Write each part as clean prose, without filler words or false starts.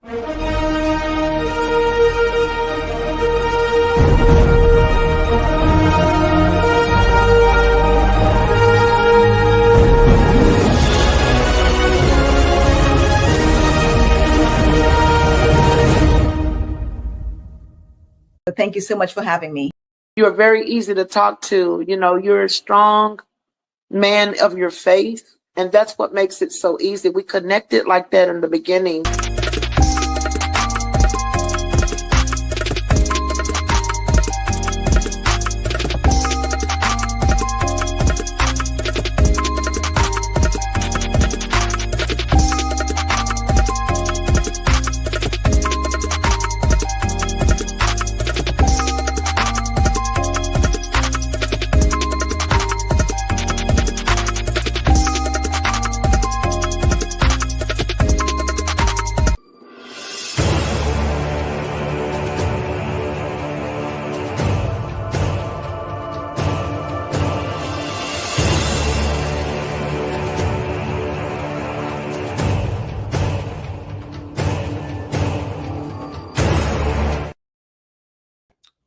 Thank you so much for having me. You're very easy to talk to. You're a strong man of your faith, and that's what makes it so easy. We connected like that in the beginning.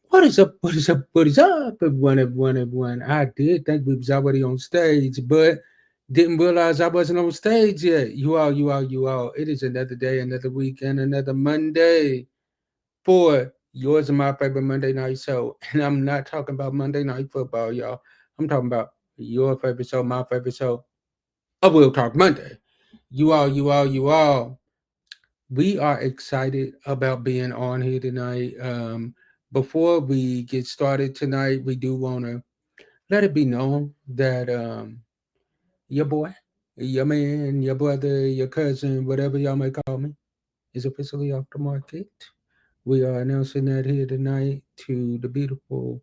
What is up? What is up? What is up, everyone? I did think we was already on stage, but didn't realize I wasn't on stage yet. You all. It is another day, another week, and another Monday for yours and my favorite Monday night show. And I'm not talking about Monday Night Football, y'all. I'm talking about your favorite show, my favorite show. I will talk Monday. You all. We are excited about being on here tonight. Before we get started tonight, we do want to let it be known that your boy, your man, your brother, your cousin, whatever y'all may call me, is officially off the market. We are announcing that here tonight to the beautiful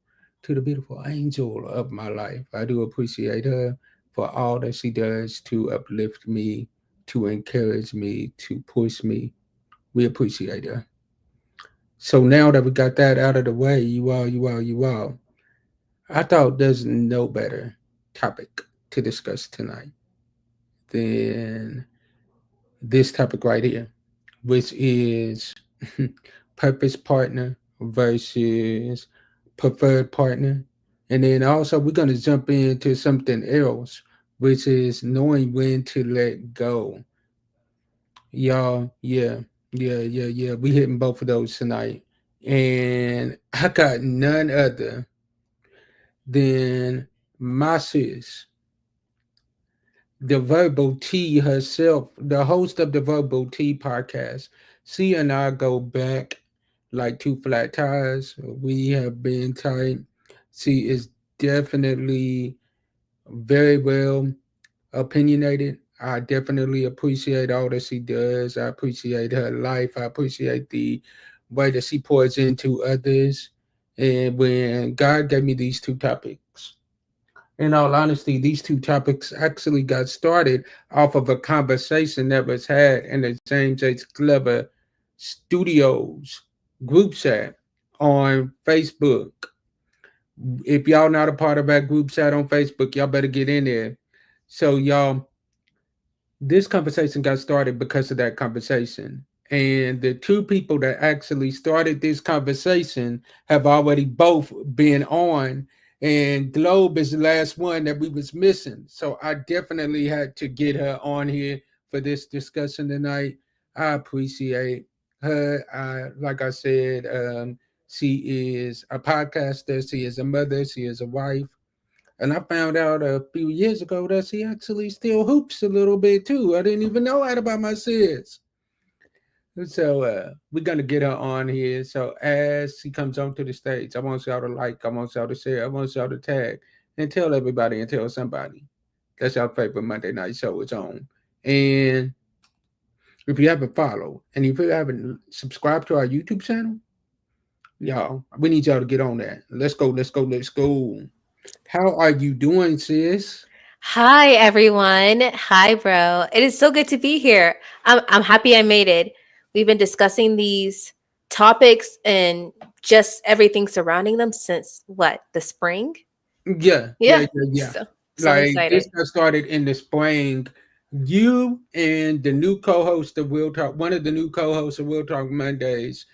angel of my life. I do appreciate her for all that she does to uplift me, to encourage me, to push me. We appreciate her. So now that we got that out of the way, you all, I thought there's no better topic to discuss tonight than this topic right here, which is purpose partner versus preferred partner. And then also we're going to jump into something else, which is knowing when to let go. Y'all, yeah. We hitting both of those tonight. And I got none other than my sis, the Verbal T herself, the host of the Verbal T podcast. She and I go back like two flat tires. We have been tight. She is definitely very well opinionated. I definitely appreciate all that she does. I appreciate her life. I appreciate the way that she pours into others. And when God gave me these two topics, in all honesty, these two topics actually got started off of a conversation that was had in the James H. Glover Studios group chat on Facebook. If y'all not a part of that group chat on Facebook, y'all better get in there. So y'all, this conversation got started because of that conversation. And the two people that actually started this conversation have already both been on. And Globe is the last one that we was missing. So I definitely had to get her on here for this discussion tonight. I appreciate her. Like I said, she is a podcaster. She is a mother. She is a wife. And I found out a few years ago that she actually still hoops a little bit too. I didn't even know that about my sis. So we're gonna get her on here. So as she comes onto the stage, I want y'all to like, I want y'all to share, I want y'all to tag, and tell everybody and tell somebody. That's our favorite Monday night show is on. And if you haven't followed, and if you haven't subscribed to our YouTube channel, y'all, we need y'all to get on that. Let's go. How are you doing, sis? Hi, everyone. Hi, bro. It is so good to be here. I'm happy I made it. We've been discussing these topics and just everything surrounding them since the spring? Yeah. Yeah. So I'm excited. this got started in the spring. you and the new co-host of Will Talk, one of the new co-hosts of Will Talk Mondays,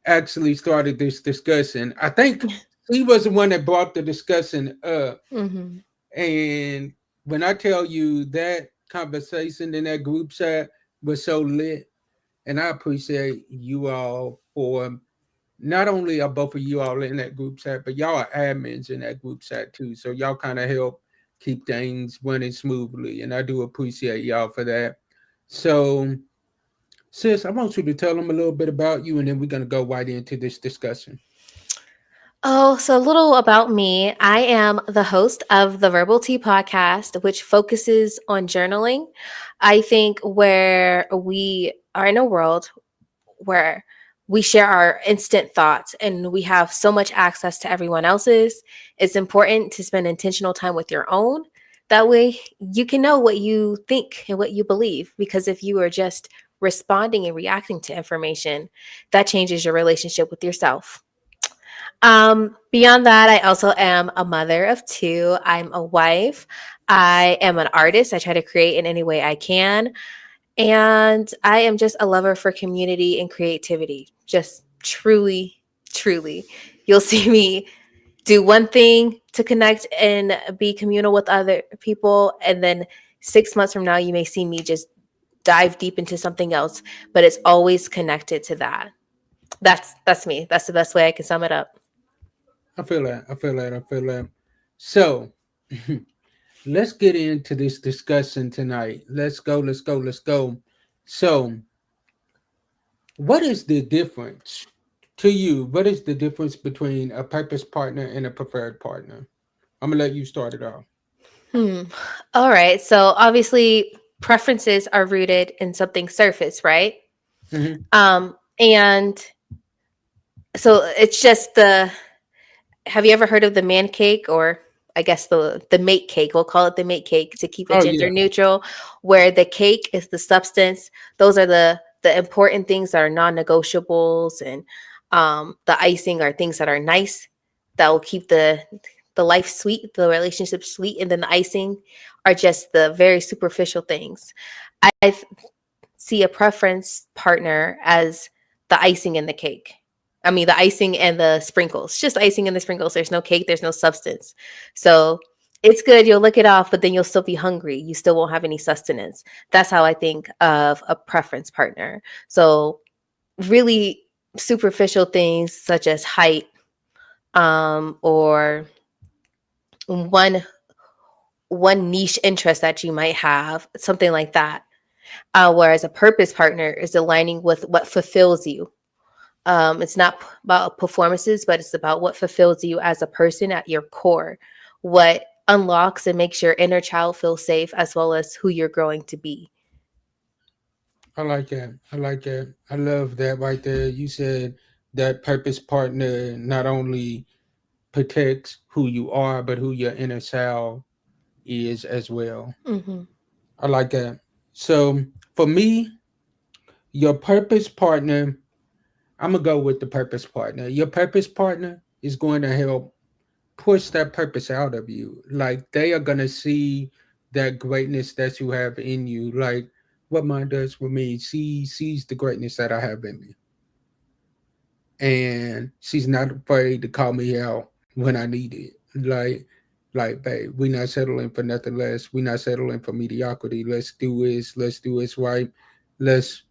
actually started this discussion. I think he was the one that brought the discussion up. Mm-hmm. And when I tell you that conversation in that group chat was so lit, and I appreciate you all for not only are both of you all in that group chat, but y'all are admins in that group chat too. So y'all kind of help keep things running smoothly. And I do appreciate y'all for that. So, sis, I want you to tell them a little bit about you, and then we're going to go right into this discussion. Oh, so a little about me. I am the host of the Verbal Tea podcast, which focuses on journaling. I think where we are in a world where we share our instant thoughts and we have so much access to everyone else's, it's important to spend intentional time with your own. That way you can know what you think and what you believe. Because if you are just responding and reacting to information, that changes your relationship with yourself. Beyond that, I also am a mother of two. I'm a wife. I am an artist. I try to create in any way I can. And I am just a lover for community and creativity. Just truly, truly. You'll see me do one thing to connect and be communal with other people. And then 6 months from now, you may see me just dive deep into something else, but it's always connected to that. That's me. That's the best way I can sum it up. I feel that. I feel that. I feel that. So, let's get into this discussion tonight. Let's go. Let's go. Let's go. So, what is the difference to you? What is the difference between a purpose partner and a preferred partner? I'm gonna let you start it off. Hmm. All right. So obviously, preferences are rooted in something surface, right? Mm-hmm. And so it's just the. Have you ever heard of the man cake, or I guess the mate cake? We'll call it the mate cake to keep it Oh gender yeah, neutral. Where the cake is the substance; those are the important things that are non-negotiables, and the icing are things that are nice that will keep the life sweet, the relationship sweet, and then the icing are just the very superficial things. I see a preference partner as the icing in the cake. I mean, the icing and the sprinkles, just icing and the sprinkles. There's no cake, there's no substance. So it's good. You'll lick it off, but then you'll still be hungry. You still won't have any sustenance. That's how I think of a preference partner. So, really superficial things such as height, or one one niche interest that you might have, something like that. Whereas a purpose partner is aligning with what fulfills you. It's not about performances, but it's about what fulfills you as a person at your core, what unlocks and makes your inner child feel safe, as well as who you're growing to be. I like that. I like that. I love that right there. You said that purpose partner not only protects who you are, but who your inner self is as well. Mm-hmm. I like that. So for me, your purpose partner, I'm gonna go with the purpose partner. Your purpose partner is going to help push that purpose out of you. Like they are gonna see that greatness that you have in you. Like what mine does for me, she sees the greatness that I have in me, and she's not afraid to call me out when I need it. Babe, we not settling for nothing less. We not settling for mediocrity. Let's do this. Let's do this right. Let's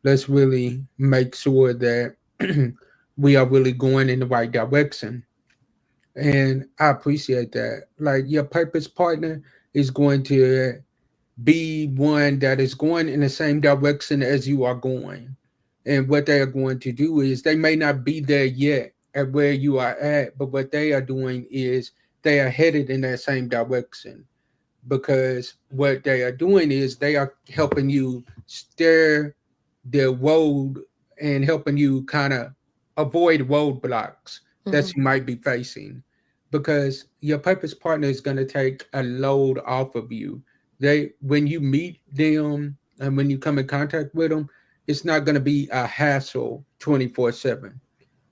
let's really make sure that we are really going in the right direction. And I appreciate that. Like your purpose partner is going to be one that is going in the same direction as you are going. And what they are going to do is they may not be there yet at where you are at, but what they are doing is they are headed in that same direction, because what they are doing is they are helping you steer the road and helping you kind of avoid roadblocks Mm-hmm. that you might be facing, because your purpose partner is going to take a load off of you. They, when you meet them and when you come in contact with them, it's not going to be a hassle 24/7.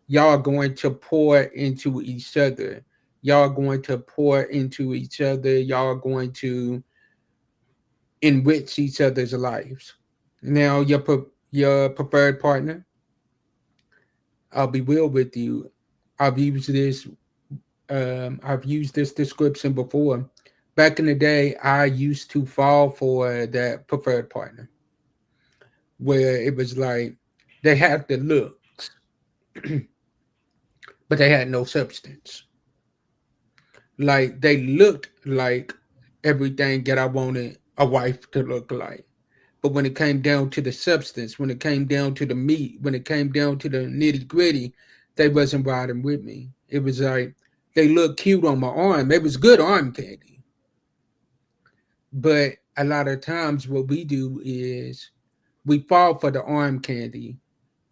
Y'all are going to pour into each other. Y'all are going to pour into each other. Y'all are going to enrich each other's lives. Now, your preferred partner, I'll be real with you. I've used this I've used this description before. Back in the day, I used to fall for that preferred partner where it was like they had the looks, but they had no substance. Like they looked like everything that I wanted a wife to look like. But when it came down to the substance, when it came down to the meat, when it came down to the nitty gritty, they wasn't riding with me. It was like they looked cute on my arm. It was good arm candy. But a lot of times what we do is we fall for the arm candy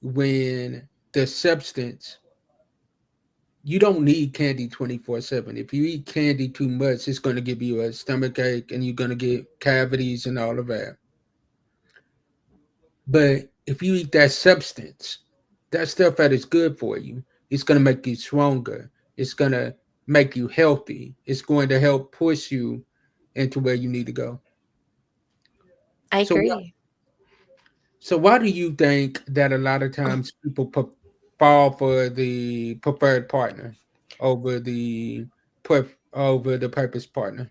when the substance, you don't need candy 24/7. If you eat candy too much, it's going to give you a stomach ache and you're going to get cavities and all of that. But if you eat that substance, that stuff that is good for you, it's going to make you stronger. It's going to make you healthy. It's going to help push you into where you need to go. I So, agree. so why do you think that a lot of times people fall for the preferred partner over the over the purpose partner?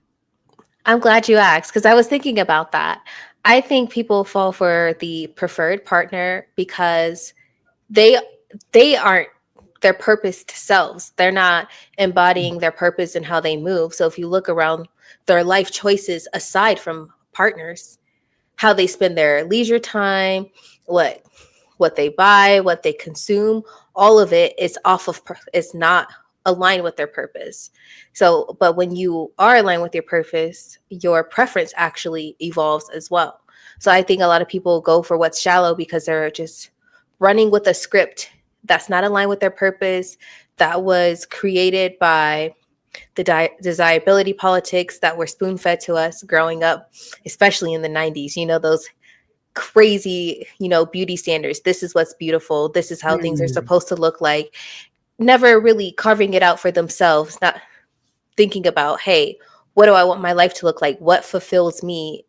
I'm glad you asked because I was thinking about that. I think people fall for the preferred partner because they they aren't their purposed selves. They're not embodying their purpose and how they move. So if you look around their life choices aside from partners, how they spend their leisure time, what they buy, what they consume, all of it is off of it's not aligned with their purpose. So, but when you are aligned with your purpose, your preference actually evolves as well. So I think a lot of people go for what's shallow because they're just running with a script that's not aligned with their purpose, that was created by the desirability politics that were spoon fed to us growing up, especially in the 90s. You know, those crazy, beauty standards. This is what's beautiful. This is how things are Mm, supposed to look like. Never really carving it out for themselves, not thinking about, hey, what do I want my life to look like? What fulfills me?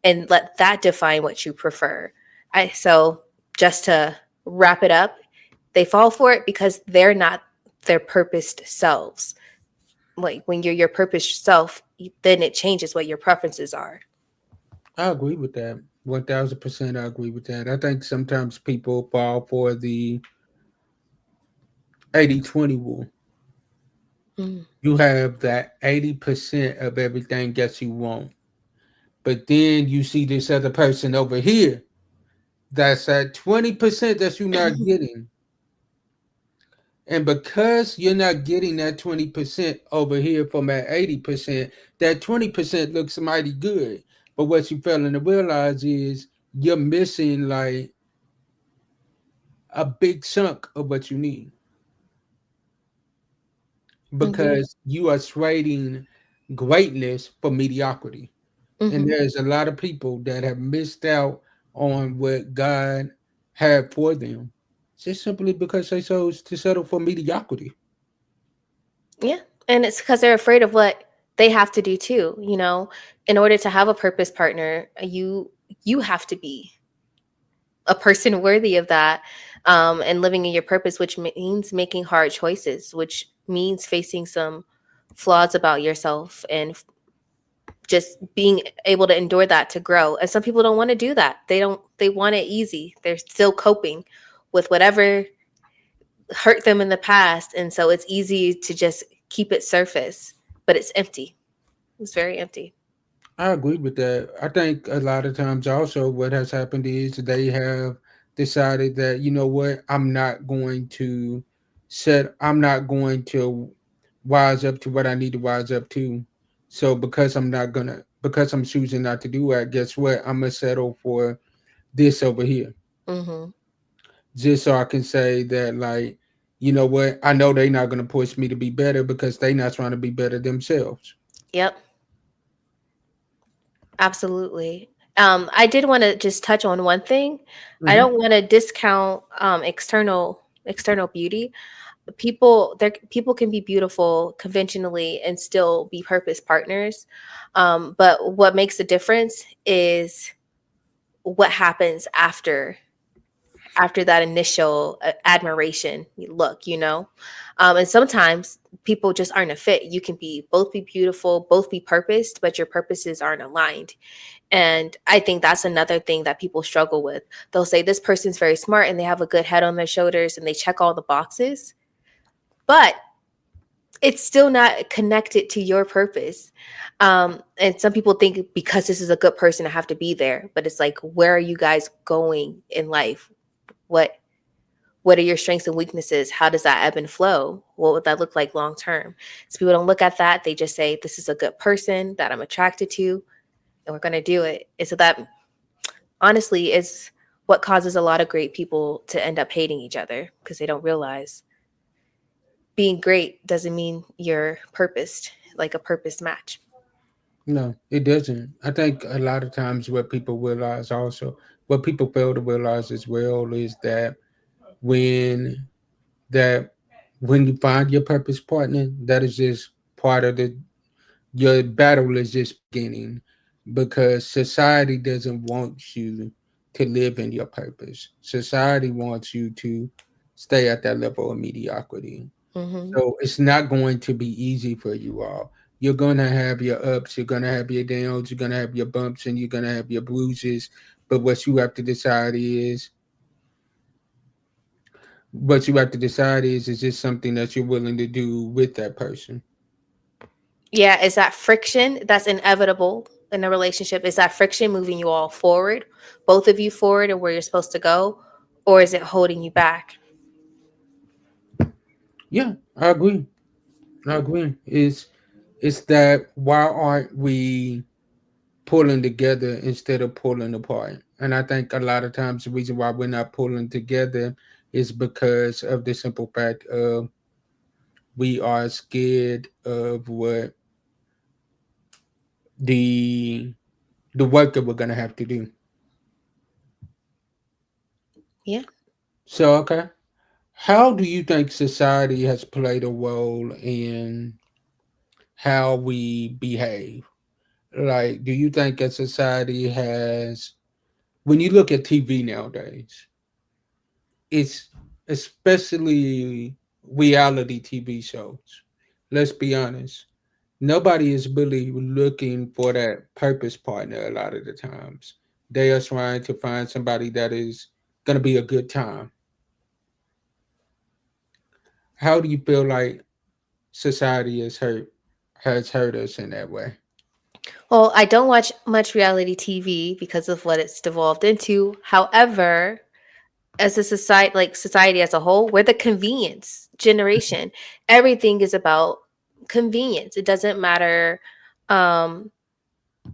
And let that define what you prefer. So just to wrap it up, they fall for it because they're not their purposed selves. Like when you're your purposed self, then it changes what your preferences are. I agree with that. 1000%. I agree with that. I think sometimes people fall for the 80/20 rule. Mm. You have that 80% of everything that you want. But then you see this other person over here that's at 20% that you're not getting. And because you're not getting that 20% over here from that 80%, that 20% looks mighty good. But what you failing to realize is you're missing like a big chunk of what you need Indeed. because you are trading greatness for mediocrity. And Hmm. there's a lot of people that have missed out on what God had for them just simply because they chose to settle for mediocrity. Yeah. And it's because they're afraid of what they have to do too. In order to have a purpose partner, you have to be a person worthy of that, and living in your purpose, which means making hard choices, which means facing some flaws about yourself and just being able to endure that to grow. And some people don't want to do that. They want it easy. They're still coping with whatever hurt them in the past. And so it's easy to just keep it surface, but it's empty. It's very empty. I agree with that. I think a lot of times also what has happened is they have decided that, you know what, I'm not going to wise up to what I need to wise up to. So because I'm choosing not to do that, guess what? I'm gonna settle for this over here. Hmm. Just so I can say that, like, you know what, I know they're not gonna push me to be better because they're not trying to be better themselves. Yep. Absolutely. I did want to just touch on one thing. I Mhm. don't want to discount external beauty. people can be beautiful conventionally and still be purpose partners. But what makes the difference is what happens after that initial admiration look, and sometimes people just aren't a fit. You can be both be beautiful, both be purposed, but your purposes aren't aligned. And I think that's another thing that people struggle with. They'll say this person's very smart and they have a good head on their shoulders and they check all the boxes, but it's still not connected to your purpose. And some people think because this is a good person, I have to be there. But it's like, where are you guys going in life? What are your strengths and weaknesses? How does that ebb and flow? What would that look like long term? So people don't look at that. They just say, this is a good person that I'm attracted to, and we're going to do it. And so that honestly is what causes a lot of great people to end up hating each other, because they don't realize being great doesn't mean you're purposed, like a purpose match. No, it doesn't. I think a lot of times what people realize also, what people fail to realize as well, is that when that when you find your purpose partner, that is just part of the your battle is just beginning, because society doesn't want you to live in your purpose. Society wants you to stay at that level of mediocrity. Mm-hmm. So it's not going to be easy for you all. You're going to have your ups, you're going to have your downs, you're going to have your bumps, and you're going to have your bruises. But what you have to decide is this something that you're willing to do with that person? Yeah, is that friction that's inevitable in a relationship? Is that friction moving you all forward, both of you forward, and where you're supposed to go, or is it holding you back? Yeah, I agree. I agree. It's that why aren't we pulling together instead of pulling apart? And I think a lot of times the reason why we're not pulling together is because of the simple fact of we are scared of what the the work that we're gonna have to do. Yeah. So okay. How do you think society has played a role in how we behave? Like, do you think that society has, when you look at TV nowadays, it's especially reality TV shows. Let's be honest. Nobody is really looking for that purpose partner a lot of the times. They are trying to find somebody that is going to be a good time. How do you feel like society has hurt us in that way? Well, I don't watch much reality TV because of what it's devolved into. However, as a society, like society as a whole, we're the convenience generation. Everything is about convenience. It doesn't matter um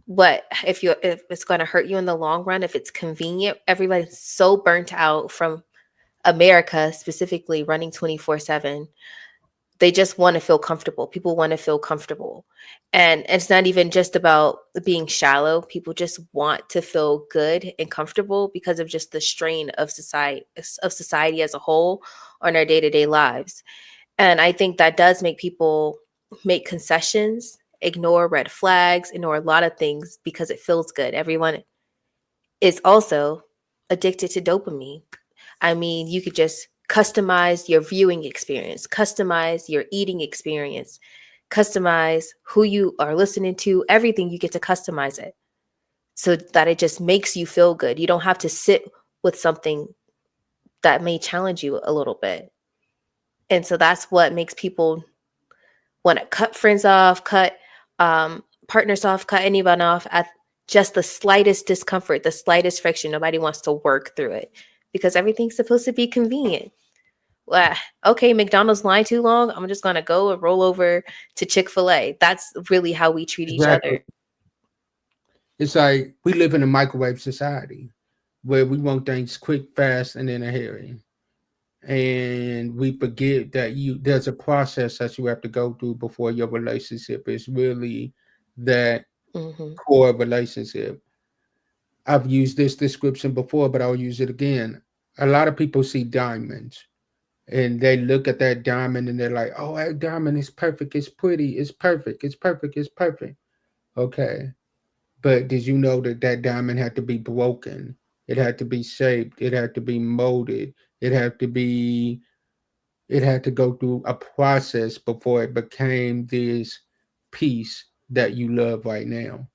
what if it's going to hurt you in the long run. If it's convenient, everybody's so burnt out from America specifically running 24/7. They just want to feel comfortable. People want to feel comfortable. And it's not even just about being shallow. People just want to feel good and comfortable because of just the strain of society as a whole on our day-to-day lives. And I think that does make people make concessions, ignore red flags, ignore a lot of things because it feels good. Everyone is also addicted to dopamine. I mean, you could just customize your viewing experience, customize your eating experience, customize who you are listening to, everything. You get to customize it so that it just makes you feel good. You don't have to sit with something that may challenge you a little bit. And so that's what makes people want to cut friends off, cut partners off, cut anyone off at just the slightest discomfort, the slightest friction. Nobody wants to work through it because everything's supposed to be convenient. Well, okay, McDonald's line too long. I'm just going to go and roll over to Chick-fil-A. That's really how we treat each Exactly. other. It's like we live in a microwave society where we want things quick, fast, and in a hurry. And we forget that there's a process that you have to go through before your relationship is really that Hmm. core relationship. I've used this description before, but I'll use it again. A lot of people see diamonds, and they look at that diamond and they're like, "Oh, that diamond is perfect. It's pretty. It's perfect. It's perfect. It's perfect." Okay, but did you know that that diamond had to be broken? It had to be shaped. It had to be molded. It had to be. It had to go through a process before it became this piece that you love right now.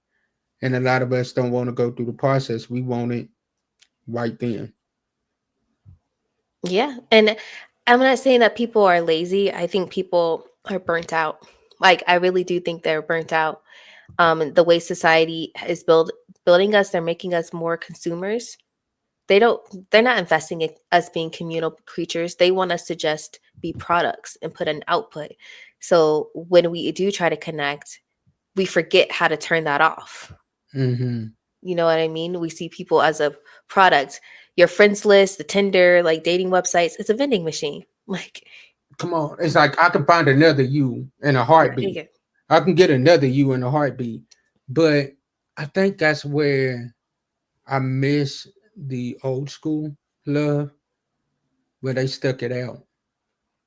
And a lot of us don't want to go through the process. We want it right then. Yeah. And I'm not saying that people are lazy. I think people are burnt out. Like I really do think they're burnt out. The way society is building us, they're making us more consumers. They're not investing in us being communal creatures. They want us to just be products and put an output. So when we do try to connect, we forget how to turn that off. Mm-hmm. You know what I mean? We see people as a product. Your friends list, the Tinder, like dating websites, it's a vending machine. Like, Come on. It's like I can find another you in a yeah, heartbeat. yeah. I can get another you in a heartbeat. But I think that's where I miss the old school love, where they stuck it out.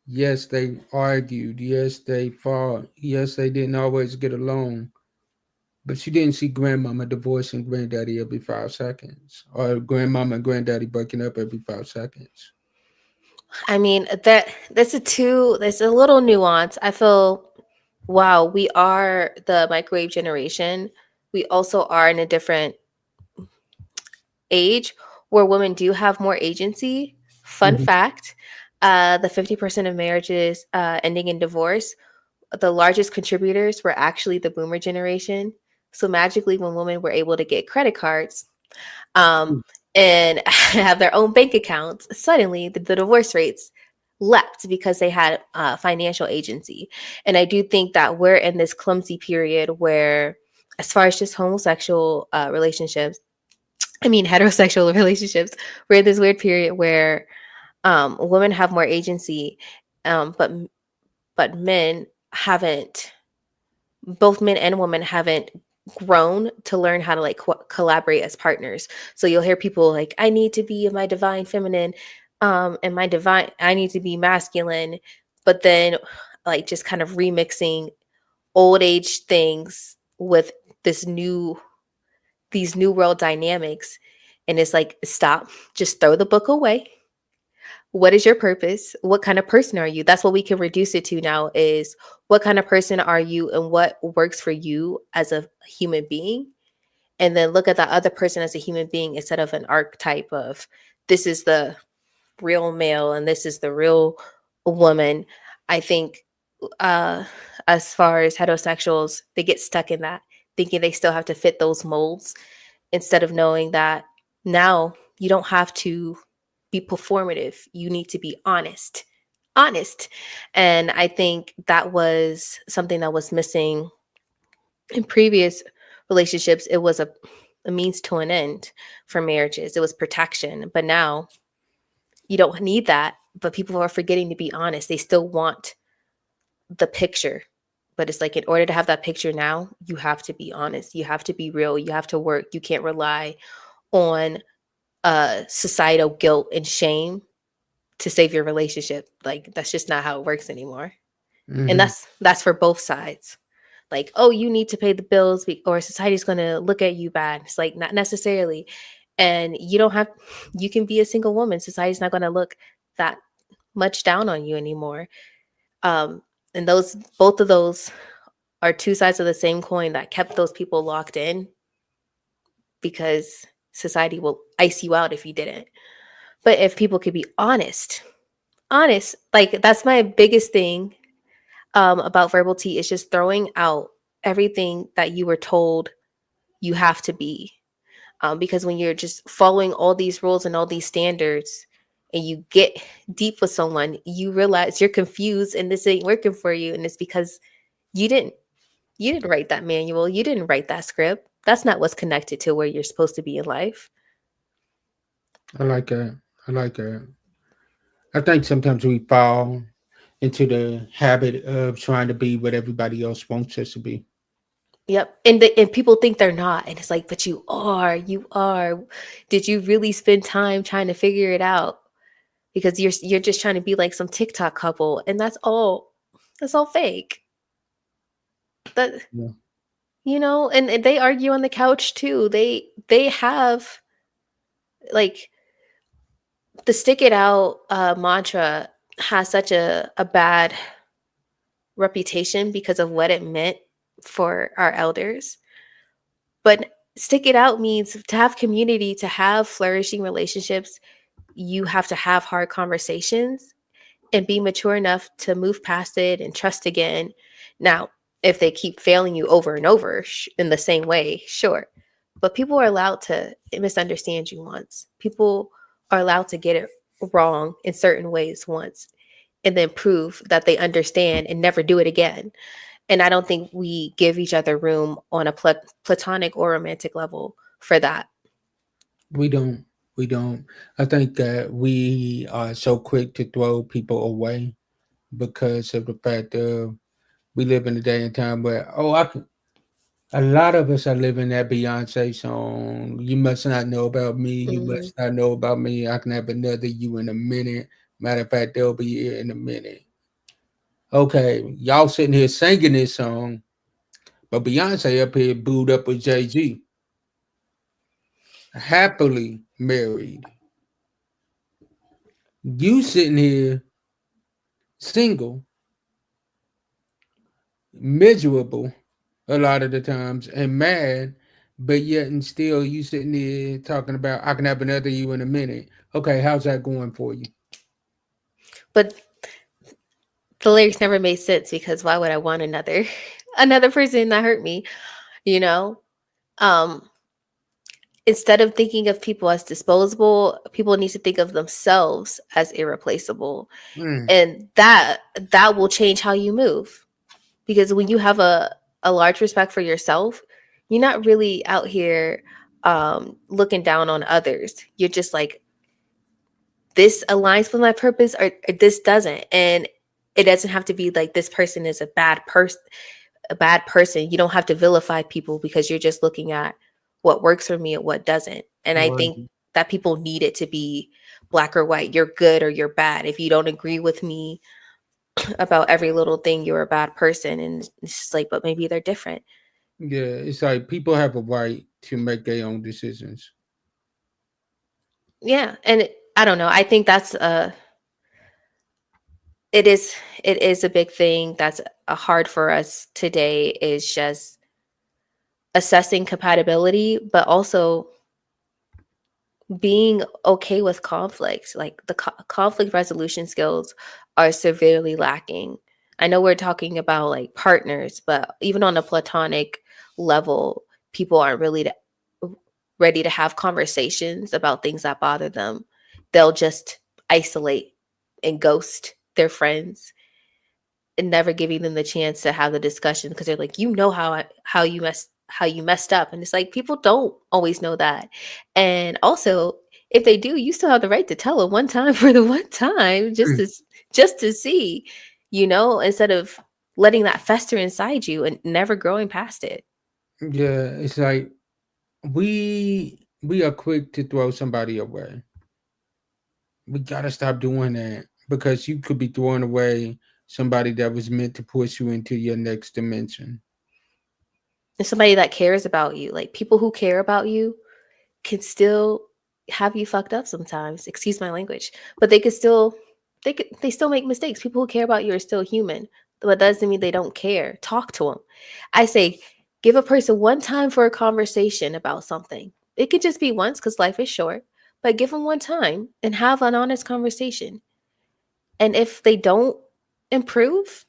Yes, they argued. Yes, they fought. Yes, they didn't always get along. But you didn't see grandmama divorcing granddaddy every 5 seconds, or grandmama and granddaddy breaking up every 5 seconds. I mean, there's a little nuance. I feel, wow, we are the microwave generation. We also are in a different age where women do have more agency. Fun Mhm. fact, the 50% of marriages ending in divorce, the largest contributors were actually the boomer generation. So magically, when women were able to get credit cards, um, and have their own bank accounts, suddenly the divorce rates leapt because they had financial agency. And I do think that we're in this clumsy period where, as far as just homosexual relationships, I mean, heterosexual relationships, we're in this weird period where women have more agency, but men haven't. Both men and women haven't grown to learn how to like collaborate as partners. So you'll hear people like, I need to be in my divine feminine, and my divine, I need to be masculine, but then like just kind of remixing old age things with this new these new world dynamics. And it's like, stop, just throw the book away. What is your purpose? What kind of person are you? That's what we can reduce it to now is what kind of person are you and what works for you as a human being? And then look at the other person as a human being instead of an archetype of this is the real male and this is the real woman. I think uh as far as heterosexuals, they get stuck in that, thinking they still have to fit those molds instead of knowing that now you don't have to be performative. You need to be honest. Honest. And I think that was something that was missing in previous relationships. It was a means to an end for marriages. It was protection. But now you don't need that. But people are forgetting to be honest. They still want the picture. But it's like in order to have that picture now, you have to be honest. You have to be real. You have to work. You can't rely on societal guilt and shame to save your relationship. Like that's just not how it works anymore. And Mhm. that's for both sides. Like, oh, you need to pay the bills or society's going to look at you bad. It's like not necessarily. And you don't have you can be a single woman. Society's not going to look that much down on you anymore. Um and those both of those are two sides of the same coin that kept those people locked in because society will ice you out if you didn't. But if people could be honest, like that's my biggest thing about verbal tea is just throwing out everything that you were told you have to be. Because when you're just following all these rules and all these standards and you get deep with someone, you realize you're confused and this ain't working for you. And it's because you didn't you didn't write that manual. You didn't write that script. That's not what's connected to where you're supposed to be in life. I like that. I like that. I think sometimes we fall into the habit of trying to be what everybody else wants us to be. Yep. And people think they're not. And it's like, but you are. You are. Did you really spend time trying to figure it out? because you're just trying to be like some TikTok couple, and that's all fake. That Yeah. and they argue on the couch too. They have like the stick it out mantra has such a bad reputation because of what it meant for our elders. But stick it out means to have community, to have flourishing relationships, you have to have hard conversations and be mature enough to move past it and trust again. Now, if they keep failing you over and over in the same way, sure. But people are allowed to misunderstand you once. People are allowed to get it wrong in certain ways once and then prove that they understand and never do it again. And I don't think we give each other room on a platonic or romantic level for that. We don't. We don't. I think that we are so quick to throw people away because of the fact that we live in a day and time where, a lot of us are living that Beyonce song. You must not know about me. You Mhm. must not know about me. I can have another you in a minute. Matter of fact, they'll be here in a minute. Okay, y'all sitting here singing this song, but Beyonce up here booed up with Jay-Z, happily married. You sitting here single, miserable a lot of the times, and mad, but yet and still you sitting there talking about I can have another you in a minute. Okay, how's that going for you? But the lyrics never made sense because why would I want another person that hurt me, you know? Um Instead of thinking of people as disposable, people need to think of themselves as irreplaceable. Mm, And that will change how you move. Because when you have a large respect for yourself, you're not really out here looking down on others. You're just like, this aligns with my purpose or this doesn't. And it doesn't have to be like this person is a bad person. You don't have to vilify people because you're just looking at what works for me and what doesn't. And I right. think that people need it to be black or white. You're good or you're bad. If you don't agree with me about every little thing, you're a bad person. And it's just like, but maybe they're different. Yeah, it's like people have a right to make their own decisions. Yeah. And I don't know. I think that's it is a big thing that's hard for us today is just assessing compatibility, but also being okay with conflict. Like the conflict resolution skills are severely lacking. I know we're talking about like partners, but even on a platonic level, people aren't really ready to have conversations about things that bother them. They'll just isolate and ghost their friends and never giving them the chance to have the discussion because they're like, how you messed up. And it's like people don't always know that. And also, if they do, you still have the right to tell them one time for the one time Mm, just to see, instead of letting that fester inside you and never growing past it. yeah, it's like we are quick to throw somebody away. We gotta stop doing that because you could be throwing away somebody that was meant to push you into your next dimension. And somebody that cares about you, like people who care about you can still have you fucked up sometimes. Excuse my language, but they still make mistakes. People who care about you are still human, but that doesn't mean they don't care. Talk to them. I say, give a person one time for a conversation about something. It could just be once because life is short, but give them one time and have an honest conversation. And if they don't improve,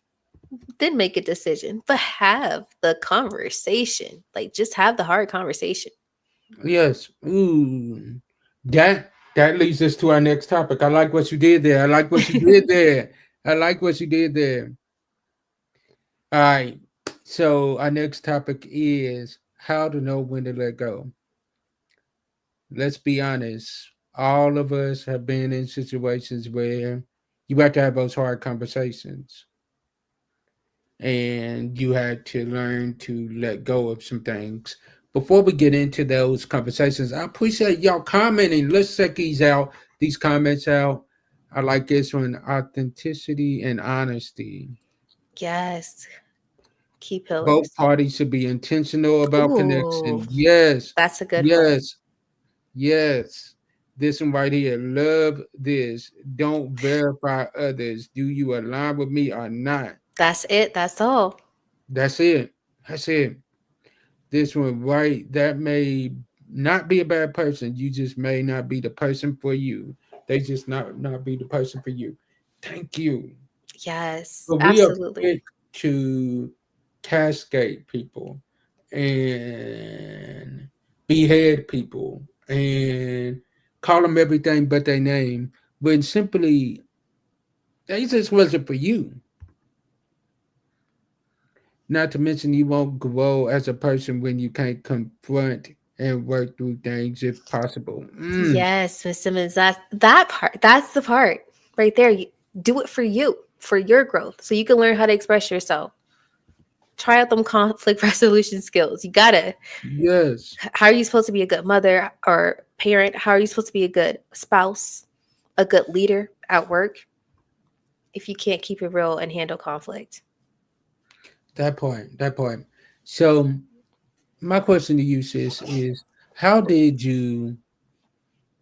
then make a decision. But have the conversation. Like just have the hard conversation. Yes. Ooh. That leads us to our next topic. I like what you did there. I like what you did there. I like what you did there. All right. So our next topic is how to know when to let go. Let's be honest. All of us have been in situations where you have to have those hard conversations. And you had to learn to let go of some things. Before we get into those conversations, I appreciate y'all commenting. Let's check these comments out. I like this one: authenticity and honesty. Yes. Key Both pillars. parties should be intentional about Ooh, connection. Yes, that's a good one. yes, yes. This one right here. Love this. Don't verify others. Do you align with me or not? That's it. That's all. That's it. That's it. This one right. That may not be a bad person. You just may not be the person for you. They just not be the person for you. Thank you. Yes, But we are absolutely. quick to cascade people and behead people and call them everything but their name when simply they just wasn't for you. Not to mention you won't grow as a person when you can't confront and work through things if possible. Yes, Miss Simmons, that part, that's the part right there. You do it for your growth, so you can learn how to express yourself. Try out them conflict resolution skills. You gotta. Yes. How are you supposed to be a good mother or parent? How are you supposed to be a good spouse, a good leader at work if you can't keep it real and handle conflict? That point. That point. So my question to you, sis, is how did you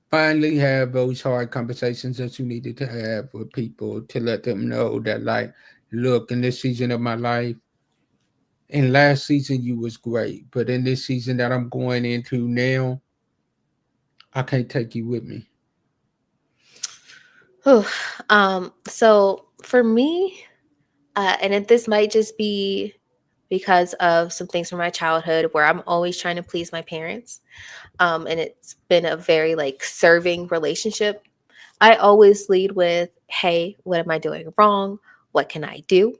finally have those hard conversations that you needed to have with people to let them know that, like, look, in this season of my life, in last season you was great, but in this season that I'm going into now, I can't take you with me. Whew. So for me, this might just be because of some things from my childhood where I'm always trying to please my parents. And it's been a very like serving relationship. I always lead with, hey, what am I doing wrong? What can I do?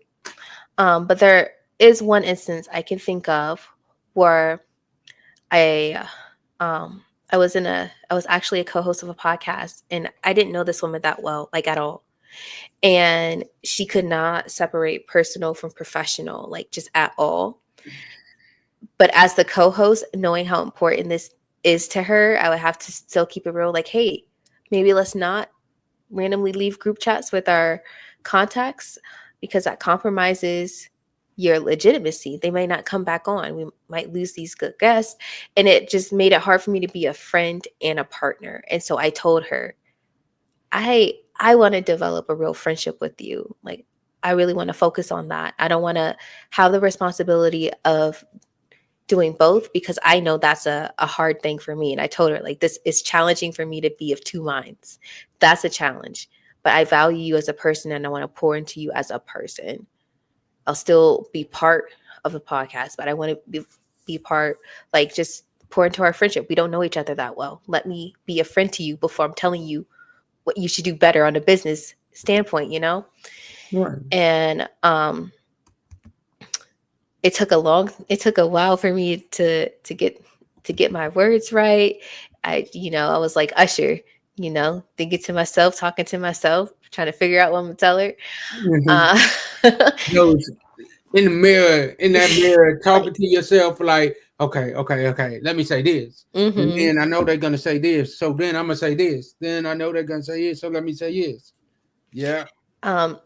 But there is one instance I can think of where I um I was actually a co-host of a podcast and I didn't know this woman that well, like at all. And she could not separate personal from professional, like just at all. But as the co-host, knowing how important this is to her, I would have to still keep it real, like, hey, maybe let's not randomly leave group chats with our contacts because that compromises your legitimacy. They may not come back on. We might lose these good guests. And it just made it hard for me to be a friend and a partner. And so I told her, I want to develop a real friendship with you. Like I really want to focus on that. I don't want to have the responsibility of doing both because I know that's a hard thing for me. And I told her, like, this is challenging for me to be of two minds. That's a challenge. But I value you as a person and I want to pour into you as a person. I'll still be part of the podcast, but I want to be part, like, just pour into our friendship. We don't know each other that well. Let me be a friend to you before I'm telling you what you should do better on a business standpoint, you know? Right. And it took a while for me to get my words right. I was like Usher, thinking to myself, talking to myself, trying to figure out what I'm gonna tell her. Mhm. Uh, Those in the mirror, in that mirror, talking like, to yourself like, okay, let me say this. And mhm. then I know they're gonna say this. So then I'm gonna say this. Then I know they're gonna say this. So let me say this. Yeah. And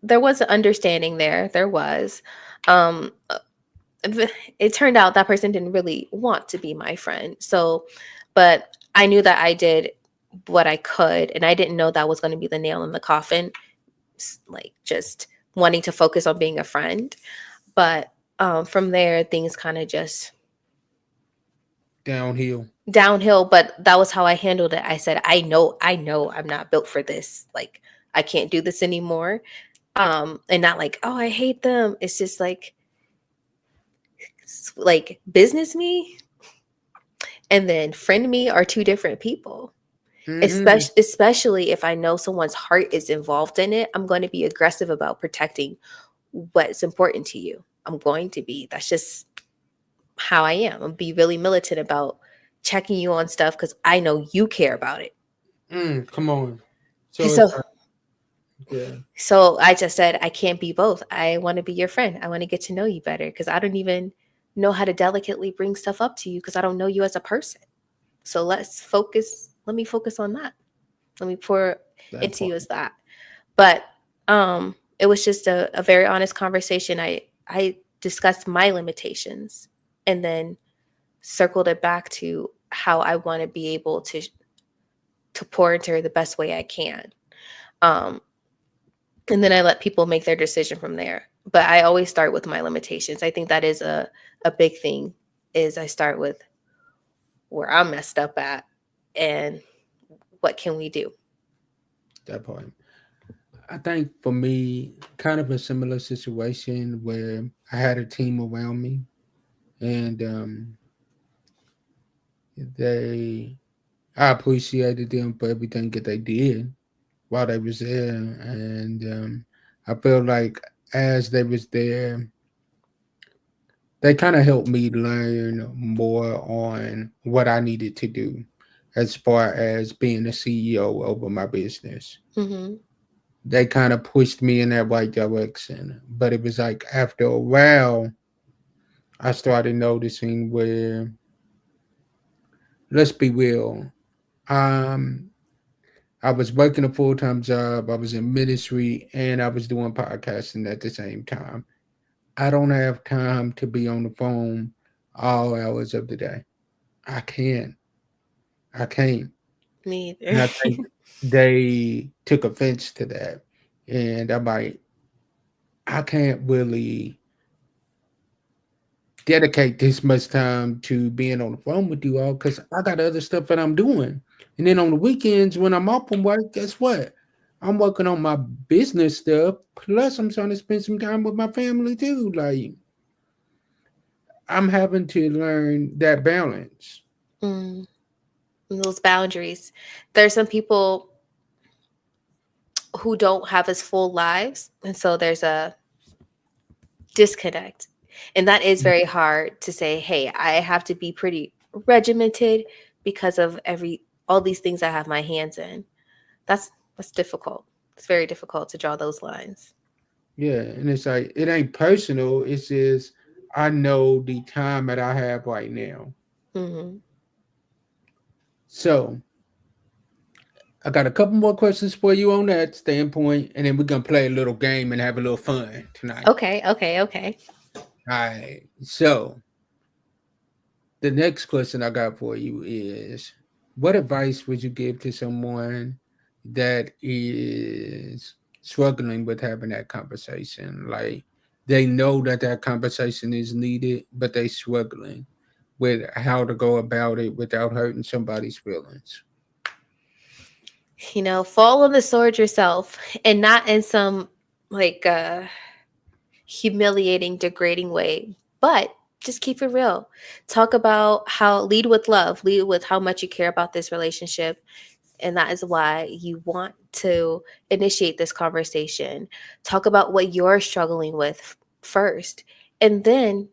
there was an understanding there. There was. It turned out that person didn't really want to be my friend. So, but I knew that I did what I could, and I didn't know that was going to be the nail in the coffin. Like just wanting to focus on being a friend, but from there things kind of just downhill. But that was how I handled it. I said, I know, I'm not built for this. Like I can't do this anymore. And not like, oh, I hate them. It's just like business me and then friend me are two different people. Mm-hmm. Especially if I know someone's heart is involved in it, I'm going to be aggressive about protecting what's important to you. I'm going to be. That's just how I am. I'll be really militant about checking you on stuff because I know you care about it. Come on. And So it's so, like, yeah. so I just said, I can't be both. I want to be your friend. I want to get to know you better because I don't even know how to delicately bring stuff up to you because I don't know you as a person. So let me focus on that. Let me pour That into you part. as that. But it was just a very honest conversation. I discussed my limitations and then circled it back to how I want to be able to pour into her the best way I can. Um, and then I let people make their decision from there. But I always start with my limitations. I think that is a big thing is I start with where I'm messed up at and what can we do? That part. I think for me, kind of a similar situation where I had a team around me, and they, I appreciated them for everything that they did while they was there, and I feel like as they was there, they kind of helped me learn more on what I needed to do as far as being a CEO over my business. Mm-hmm. They kind of pushed me in that right direction. But it was like after a while, I started noticing where, let's be real, um, I was working a full time job, I was in ministry, and I was doing podcasting at the same time. I don't have time to be on the phone all hours of the day. I can't. I can't. Me And either. I think they took offense to that. And I'm like, I can't really dedicate this much time to being on the phone with you all because I got other stuff that I'm doing. And then on the weekends when I'm off from work, guess what? I'm working on my business stuff. Plus, I'm trying to spend some time with my family too. Like, I'm having to learn that balance. Mm, those boundaries. There's some people who don't have as full lives. And so there's a disconnect. And that is very hard to say, hey, I have to be pretty regimented because of all these things I have my hands in. That's difficult. It's very difficult to draw those lines. Yeah. And it's like, it ain't personal. It's just, I know the time that I have right now. Hmm. So, I got a couple more questions for you on that standpoint, and then we're gonna play a little game and have a little fun tonight. Okay, okay, okay. All right. So the next question I got for you is, what advice would you give to someone that is struggling with having that conversation? Like they know that that conversation is needed, but they struggling with how to go about it without hurting somebody's feelings. Fall on the sword yourself and not in some like humiliating, degrading way, but just keep it real. Talk about lead with love, lead with how much you care about this relationship. And that is why you want to initiate this conversation. Talk about what you're struggling with first, and then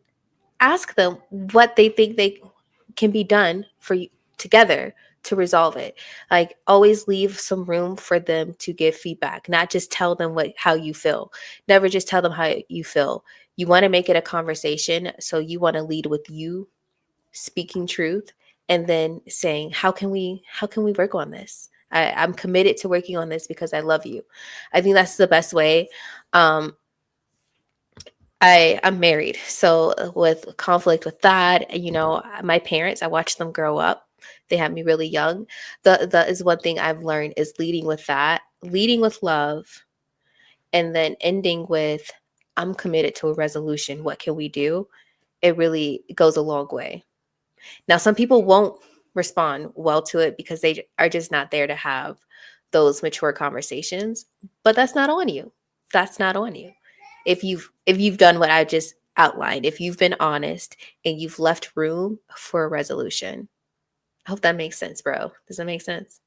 ask them what they think they can be done for you together to resolve it. Like always leave some room for them to give feedback, not just tell them how you feel. Never just tell them how you feel. You want to make it a conversation, so you want to lead with you speaking truth and then saying, how can we work on this? I'm committed to working on this because I love you. I think that's the best way. I'm married, so with conflict with that, my parents, I watched them grow up. They had me really young. The is one thing I've learned is leading with that, leading with love, and then ending with, I'm committed to a resolution. What can we do? It really goes a long way. Now, some people won't respond well to it because they are just not there to have those mature conversations, but that's not on you. That's not on you. If you've done what I just outlined, if you've been honest and you've left room for a resolution. I hope that makes sense, bro. Does that make sense?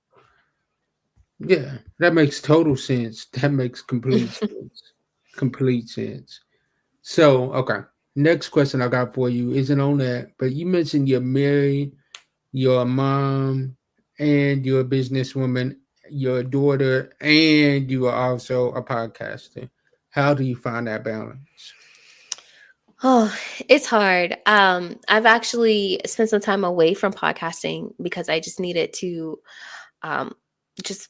Yeah, that makes total sense. That makes complete sense. Complete sense. So, okay. Next question I got for you isn't on that, but you mentioned you're married, you're a mom, and you're a businesswoman, you're a daughter, and you are also a podcaster. How do you find that balance? Oh, it's hard. I've actually spent some time away from podcasting because I just needed to um, just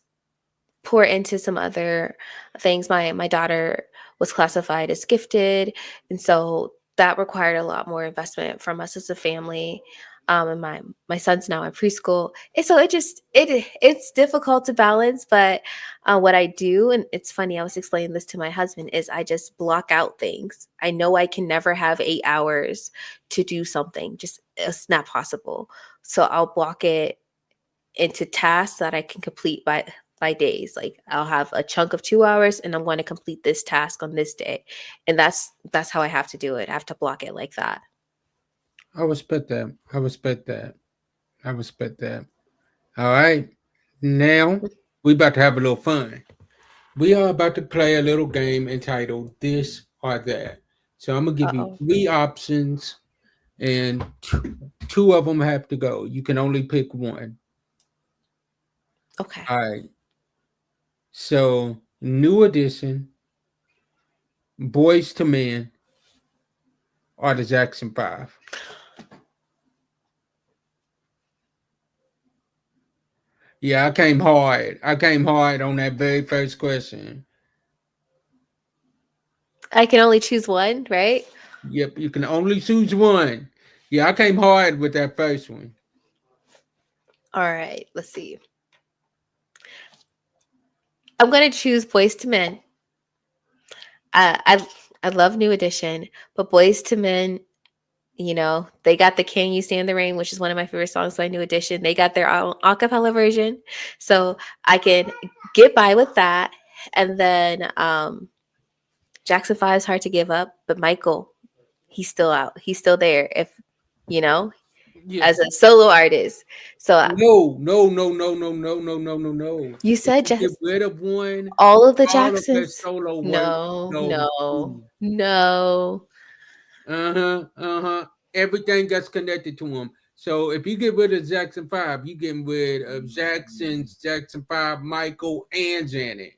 pour into some other things. My daughter was classified as gifted, and so that required a lot more investment from us as a family. And my son's now in preschool, and so it's difficult to balance. But what I do, and it's funny, I was explaining this to my husband, is I just block out things. I know I can never have 8 hours to do something, just it's not possible. So I'll block it into tasks that I can complete by days. Like I'll have a chunk of 2 hours and I'm going to complete this task on this day. And that's how I have to do it. I have to block it like that. I respect that. I respect that. I respect that. All right. Now we about to have a little fun. We are about to play a little game entitled This or That. So I'm gonna give you Uh-oh. 3 options, and two of them have to go. You can only pick one. Okay. All right. So New Edition, Boys to Men, or the Jackson 5. Yeah, I came hard. I came hard on that very first question. I can only choose one, right? Yep, you can only choose one. Yeah, I came hard with that first one. All right. Let's see. I'm going to choose Boys to Men. I love New Edition, but Boys to Men, they got the Can You Stand the Rain, which is one of my favorite songs by New Edition. They got their own acapella version. So I can get by with that. And then Jackson 5 is hard to give up, but Michael, he's still out. He's still there if, you know, Yeah. as a solo artist. So No. you If said you get just rid of one, all of the all of that Jacksons. solo work. No, No. no, no. Uh-huh. Everything gets connected to him. So if you get rid of Jackson 5, you getting rid of Jackson 5, Michael, and Janet.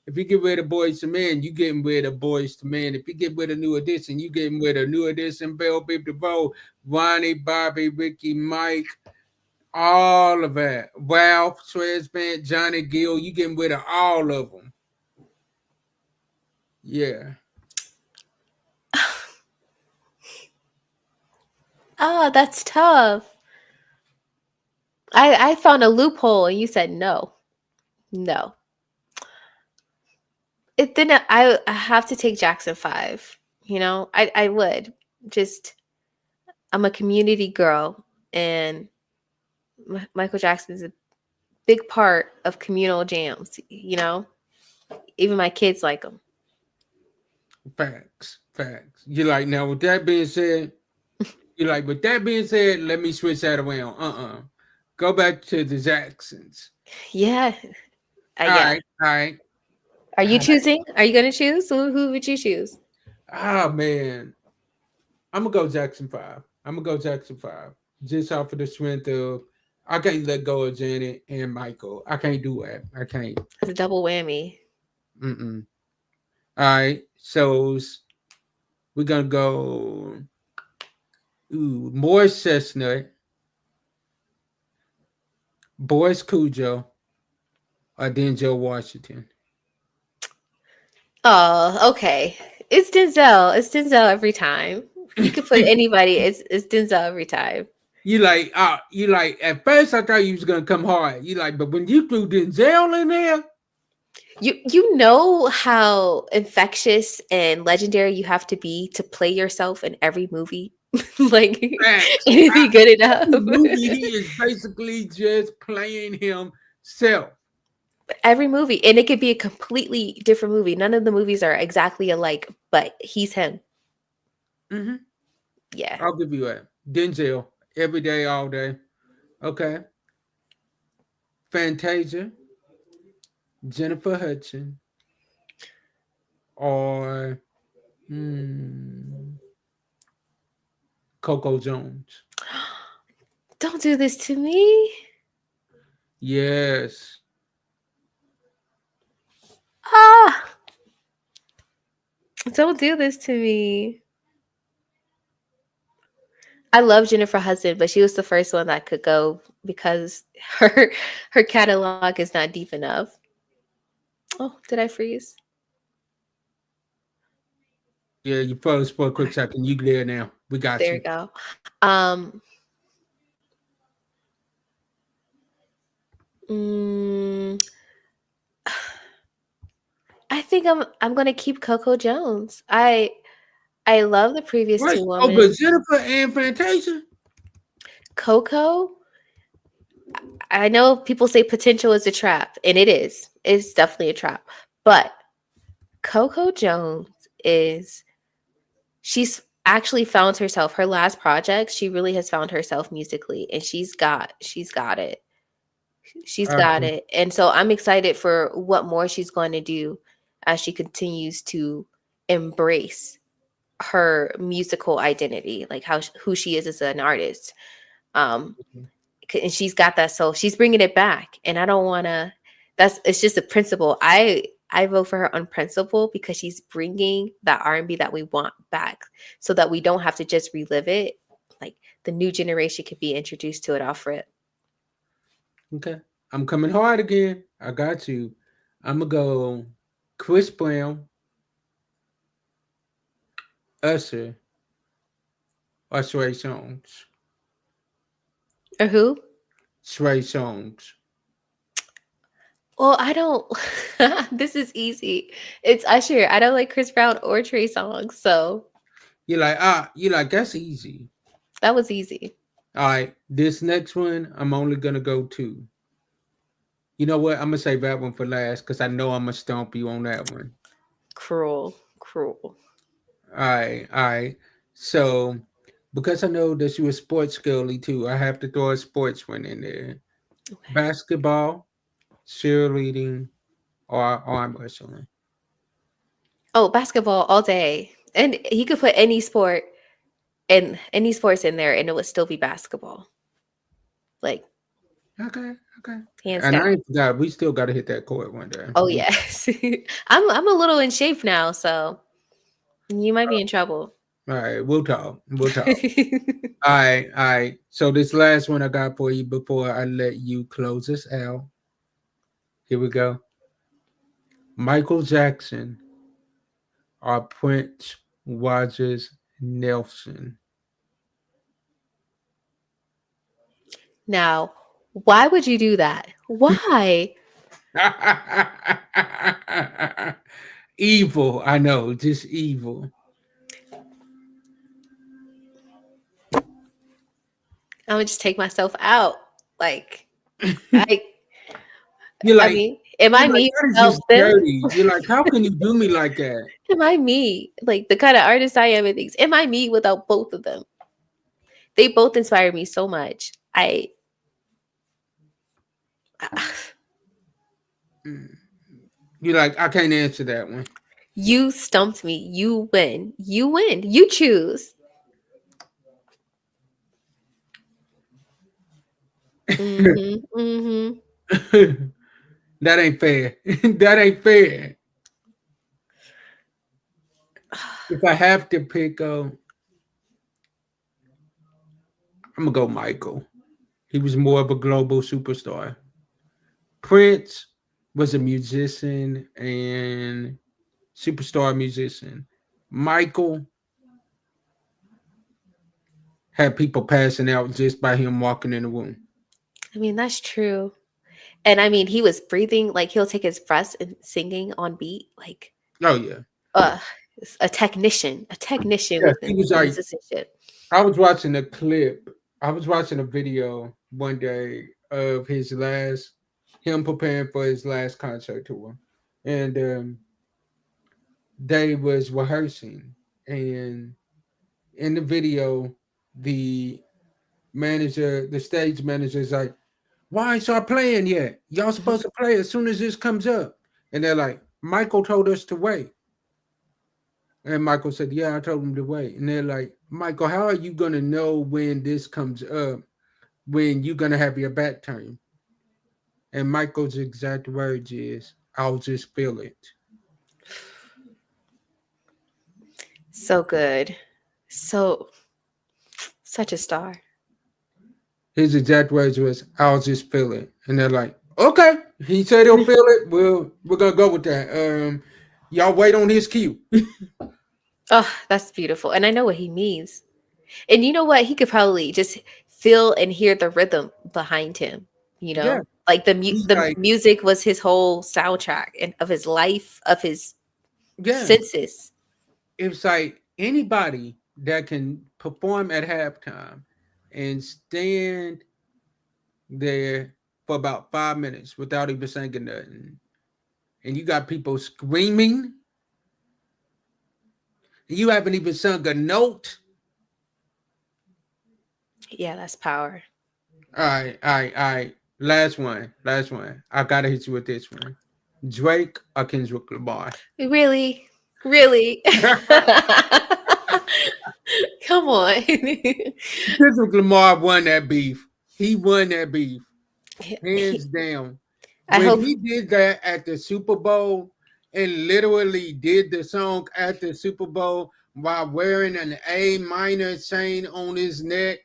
If you get rid of Boys to Men, you getting rid of Boys to Men. If you get rid of New Edition, you getting rid of New Edition, Bell Bib DeVoe, Ronnie, Bobby, Ricky, Mike, all of that. Ralph, Tresvant, Johnny Gill, you getting rid of all of them. Yeah. Ah, that's tough. I found a loophole and you said no. No. I have to take Jackson 5. I would. Just I'm a community girl and Michael Jackson's a big part of communal jams. Even my kids like him. Facts. You like, now with that being said, let me switch that around. Go back to the Jacksons. Yeah. All Yeah. right. Are you choosing? Are you going to choose? Who would you choose? Ah, man. I'm going to go Jackson 5. Just off of the strength of, I can't let go of Janet and Michael. I can't do that. I can't. It's a double whammy. All right. So we're going to go Morris Chestnut, Boris Cujo, or Denzel Washington. Oh, okay. It's Denzel. It's Denzel every time. You could put anybody. It's Denzel every time. You like at first I thought you was gonna come hard. You like, but when you threw Denzel in there, You know how infectious and legendary you have to be to play yourself in every movie. Like anything good enough. the movie he is basically just playing himself. Every movie, and it could be a completely different movie. None of the movies are exactly alike, but he's him. Mm-hmm. Yeah. I'll give you that. Denzel every day, all day. Okay. Fantasia, Jennifer Hudson, or Coco Jones. Don't do this to me. Yes. Ah, don't do this to me. I love Jennifer Hudson, but she was the first one that could go because her catalog is not deep enough. Oh, did I freeze? Yeah, you froze for a quick second. You there now. We got There we you. go. Um, mm, I think I'm gonna keep Coco Jones. I love the previous What? two Oh, but women. Jennifer and Fantasia? Coco, I know people say potential is a trap, and it is. It's definitely a trap. But Coco Jones is she's actually found herself. Her last project, she really has found herself musically, and she's got it. She's got Okay. it. And so I'm excited for what more she's going to do as she continues to embrace her musical identity, like who she is as an artist. Um and she's got that soul. She's bringing it back, and I don't want to. That's it's just a principle. I vote for her on principle because she's bringing that R&B that we want back, so that we don't have to just relive it. Like the new generation could be introduced to it off rip. Okay. I'm coming hard again. I got you. I'm going to go Chris Brown, Usher, or Sway Songs. Or who? Sway Songs. Well, I don't. This is easy. It's Usher. I don't like Chris Brown or Trey Songz, so You're like, that's easy. that was easy. All right. This next one, I'm only going to go two. You know what? I'm going to save that one for last because I know I'm going to stomp you on that one. Cruel, cruel. All right. All right. So, because I know that you a sports girly too, I have to throw a sports one in there. Okay. Basketball, cheerleading, or arm wrestling. Oh, basketball all day, and he could put any sport and any sports in there, and it would still be basketball. Like Okay. Okay. hands And I down. ain't forgot, we still got to hit that court one day. Oh yes, I'm a little in shape now, so you might be in trouble. All right. We'll talk. We'll talk. All right. All right. So, this last one I got for you before I let you close us out. Here we go. Michael Jackson or Prince Rogers Nelson. Now, why would you do that? Why? Evil, I know, just evil. I'm gonna just take myself out. Like I, You're I like, mean, am I me that is without just them? dirty. You're like, how can you do me like that? Am I me? Like the kind of artist I am and things. Am I me without both of them? They both inspire me so much. You're like, I can't answer that one. You stumped me. You win. You win. You choose. Mm-hmm. That ain't fair. That ain't fair. If I have to pick, I'm gonna go Michael. He was more of a global superstar. Prince was a musician and superstar musician. Michael had people passing out just by him walking in the room. I mean, that's true. And I mean, he was breathing, like he'll take his breaths and singing on beat. Like, Oh yeah. uh, a technician Yeah, with he was the like, musicianship. I was watching a clip. I was watching a video one day of him preparing for his last concert tour, and they was rehearsing, and in the video, the the stage manager is like, "Why ain't y'all playing yet? Y'all supposed to play as soon as this comes up." And they're like, "Michael told us to wait." And Michael said, "Yeah, I told him to wait." And they're like, "Michael, how are you gonna know when this comes up when you're gonna have your back turned?" And Michael's exact words is, "I'll just feel it." So good. So, such a star. His exact words was, "I'll just feel it." And they're like, Okay, he said he'll feel it. We're gonna go with that. Y'all wait on his cue. Oh, that's beautiful. And I know what he means. And you know what? He could probably just feel and hear the rhythm behind him, you Yeah, know? Like he's the like, music was his whole soundtrack and of his life, of his yeah, senses. it's like anybody that can perform at halftime and stand there for about 5 minutes without even singing nothing, and you got people screaming, and you haven't even sung a note. Yeah, that's power. All right, all right, all right. Last one. I gotta hit you with this one. Drake or Kendrick Lamar? Really? Really? Come on. Kendrick Lamar won that beef. He won that beef, hands He- down. I When hope he did that at the Super Bowl and literally did the song at the Super Bowl while wearing an A minor chain on his neck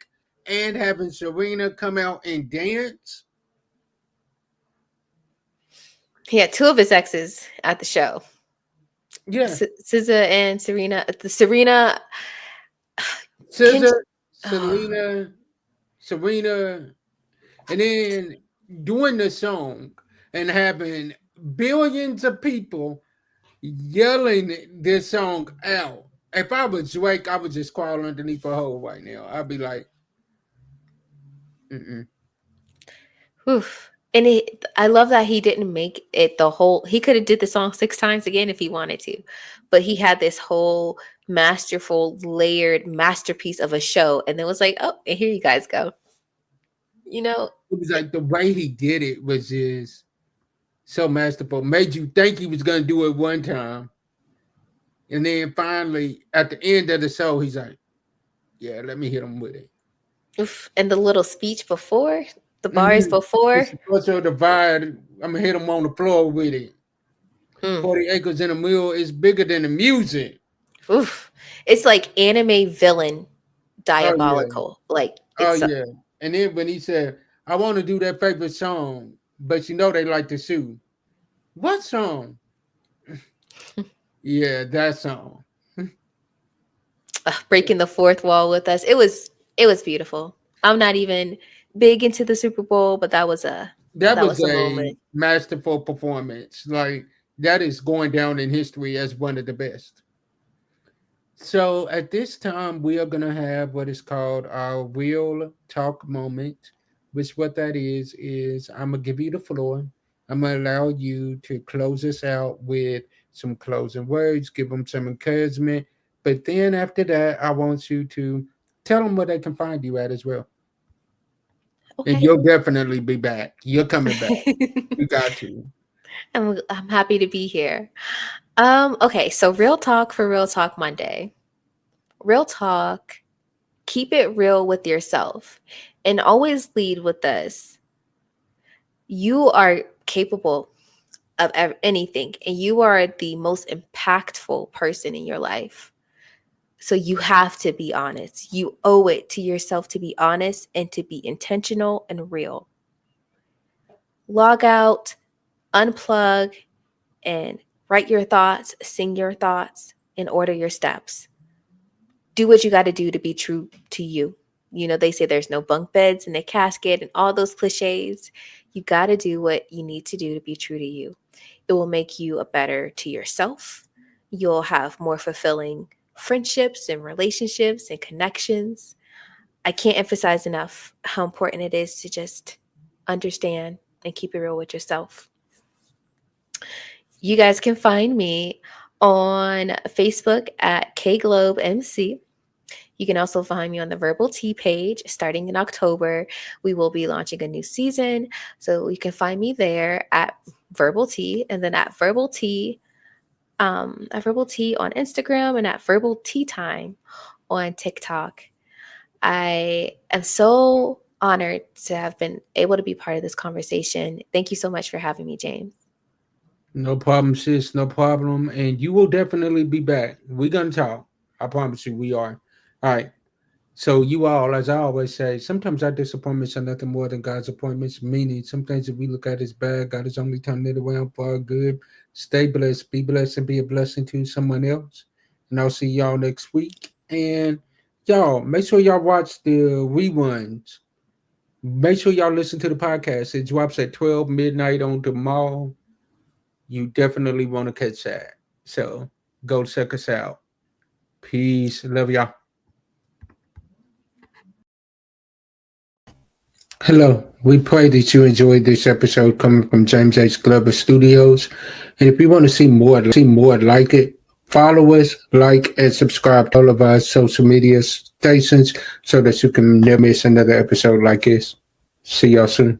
and having Serena come out and dance. he had two of his exes at the show. Yeah. SZA and Serena. The Serena Ken, Scissor, oh, Serena, and then doing the song and having billions of people yelling this song out. If I was Drake, I would just crawl underneath a hole right now. I'd be like, mm-mm. oof. And I love that he didn't make it the whole. He could have did the song 6 times again if he wanted to, but he had this whole masterful, layered masterpiece of a show, and then was like, "Oh, and here you guys go." You know, It was like the way he did it was just so masterful. Made you think he was gonna do it one time, and then finally at the end of the show, he's like, "Yeah, let me hit him with it." oof. And the little speech before, the bars Mm-hmm. before. It's also divided. I'm gonna hit him on the floor with it. Mm, 40 acres in a mule is bigger than the music. oof. It's like anime villain Oh yeah. diabolical. Like Oh it's yeah. And then when he said, I want to do that favorite song, but you know they like to sue. What song? Yeah, that song. breaking the fourth wall with us. It was beautiful. I'm not even big into the Super Bowl, but That that was was a a moment. masterful performance. Like that is going down in history as one of the best. So at this time, we are gonna have what is called our real talk moment. Which what that is I'm gonna give you the floor. I'm gonna allow you to close us out with some closing words, give them some encouragement. But then after that, I want you to tell them where they can find you at as well. And Okay. you'll definitely be back. You're coming back. You got to. I'm happy to be here. Okay, so real talk for Real Talk Monday. Real talk, keep it real with yourself and always lead with this. You are capable of anything and you are the most impactful person in your life. So you have to be honest. You owe it to yourself to be honest and to be intentional and real. Log out, unplug, and write your thoughts, sing your thoughts, and order your steps. Do what you got to do to be true to you. You know, they say there's no bunk beds in a casket and all those cliches. You got to do what you need to do to be true to you. It will make you a better to yourself. You'll have more fulfilling friendships and relationships and connections. I can't emphasize enough how important it is to just understand and keep it real with yourself. You guys can find me on Facebook at KGlobeMC. You can also find me on the Verbal Tea page starting in October. We will be launching a new season. So you can find me there at Verbal Tea and then at Verbal Tea on Instagram and at Verbal Tea Time on TikTok. I am so honored to have been able to be part of this conversation. Thank you so much for having me, James. No problem, sis. No problem. And you will definitely be back. We're gonna talk. I promise you we are. All right. So you all, as I always say, sometimes our disappointments are nothing more than God's appointments, meaning some things that we look at as bad, God is only turning it around for our good. Stay blessed, be blessed, and be a blessing to someone else. And I'll see y'all next week. And y'all, make sure y'all watch the reruns. Make sure y'all listen to the podcast. It drops at 12 midnight on tomorrow. You definitely want to catch that. So go check us out. Peace. Love y'all. Hello. We pray that you enjoyed this episode coming from James H. Glover Studios. And if you want to see more like it, follow us, like, and subscribe to all of our social media stations so that you can never miss another episode like this. See y'all soon.